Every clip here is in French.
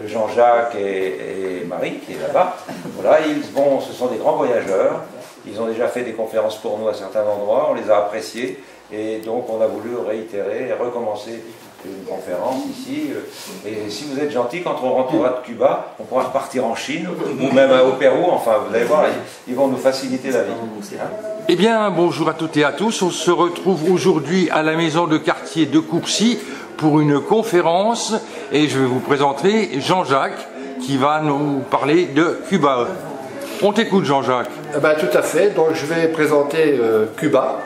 Jean-Jacques et Marie, qui est là-bas. Voilà, ce sont des grands voyageurs. Ils ont déjà fait des conférences pour nous à certains endroits, on les a appréciés. Et donc on a voulu réitérer et recommencer une conférence ici. Et si vous êtes gentil, quand on rentrera de Cuba, on pourra repartir en Chine ou même au Pérou. Enfin, vous allez voir, ils vont nous faciliter la vie. Hein? Eh bien, bonjour à toutes et à tous. On se retrouve aujourd'hui à la maison de quartier de Courcy pour une conférence. Et je vais vous présenter Jean-Jacques qui va nous parler de Cuba. On t'écoute, Jean-Jacques. Tout à fait. Donc, je vais présenter Cuba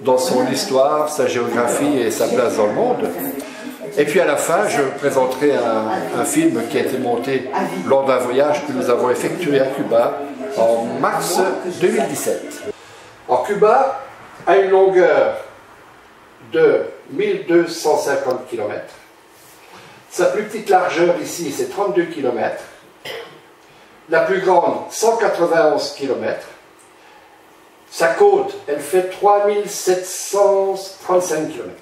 dans son histoire, sa géographie et sa place dans le monde. Et puis à la fin, je présenterai un film qui a été monté lors d'un voyage que nous avons effectué à Cuba en mars 2017. Alors, Cuba a une longueur de 1250 km. Sa plus petite largeur ici, c'est 32 km. La plus grande, 191 km. Sa côte, elle fait 3735 km.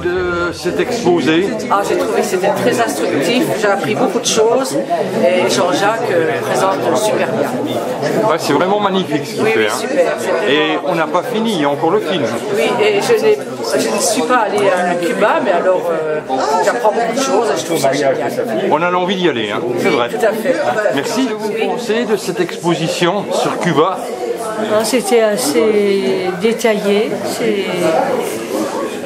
De cet exposé? J'ai trouvé que c'était très instructif, j'ai appris beaucoup de choses et Jean-Jacques présente super bien. Ouais, c'est vraiment magnifique ce qu'il fait. Oui, super, vraiment... Et on n'a pas fini, il y a encore le film. Oui, et je ne suis pas allée à Cuba, mais alors j'apprends beaucoup de choses et je trouve ça génial. On a l'envie d'y aller, hein. C'est vrai. Tout à fait. Merci. Que vous pensez de cette exposition sur Cuba? C'était assez détaillé.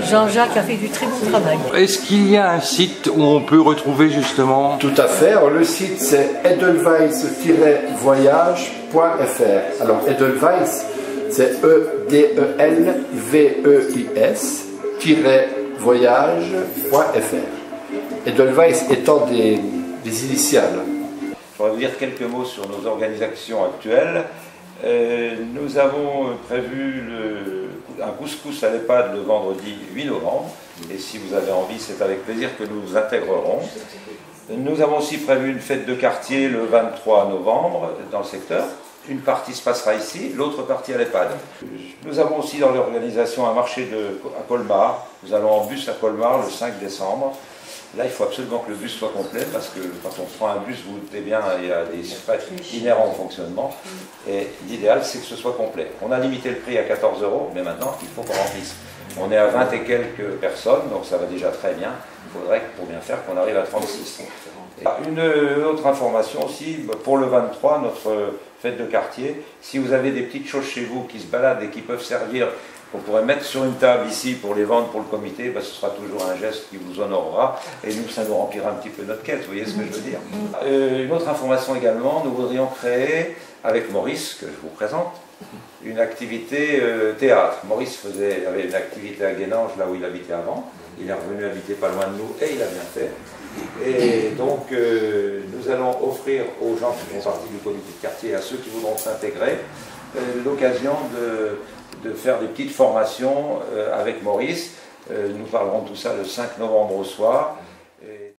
Jean-Jacques a fait du très bon travail. Est-ce qu'il y a un site où on peut retrouver justement? Tout à fait. Alors, le site c'est edelweiss-voyage.fr. Alors Edelweiss, c'est EDELVEISS-voyage.fr. Edelweiss étant des initiales. Je voudrais vous dire quelques mots sur nos organisations actuelles. Nous avons prévu un couscous à l'EHPAD le vendredi 8 novembre, et si vous avez envie, c'est avec plaisir que nous vous intégrerons. Nous avons aussi prévu une fête de quartier le 23 novembre dans le secteur. Une partie se passera ici, l'autre partie à l'EHPAD. Nous avons aussi dans l'organisation un marché à Colmar. Nous allons en bus à Colmar le 5 décembre. Là, il faut absolument que le bus soit complet parce que quand on prend un bus, vous vous doutez bien, il y a des frais inhérents au fonctionnement. Et l'idéal, c'est que ce soit complet. On a limité le prix à 14 €, mais maintenant, il faut qu'on remplisse. On est à 20 et quelques personnes, donc ça va déjà très bien. Il faudrait, pour bien faire, qu'on arrive à 36. Une autre information aussi, pour le 23, notre fête de quartier, si vous avez des petites choses chez vous qui se baladent et qui peuvent servir, qu'on pourrait mettre sur une table ici pour les vendre pour le comité, ce sera toujours un geste qui vous honorera et nous, ça nous remplira un petit peu notre quête, vous voyez ce que je veux dire. Une autre information également, nous voudrions créer, avec Maurice, que je vous présente, une activité théâtre. Maurice avait une activité à Guénange, là où il habitait avant. Il est revenu habiter pas loin de nous et il a bien fait. Et donc, nous allons offrir aux gens qui font partie du comité de quartier, à ceux qui voudront s'intégrer, l'occasion de faire des petites formations avec Maurice. Nous parlerons de tout ça le 5 novembre au soir.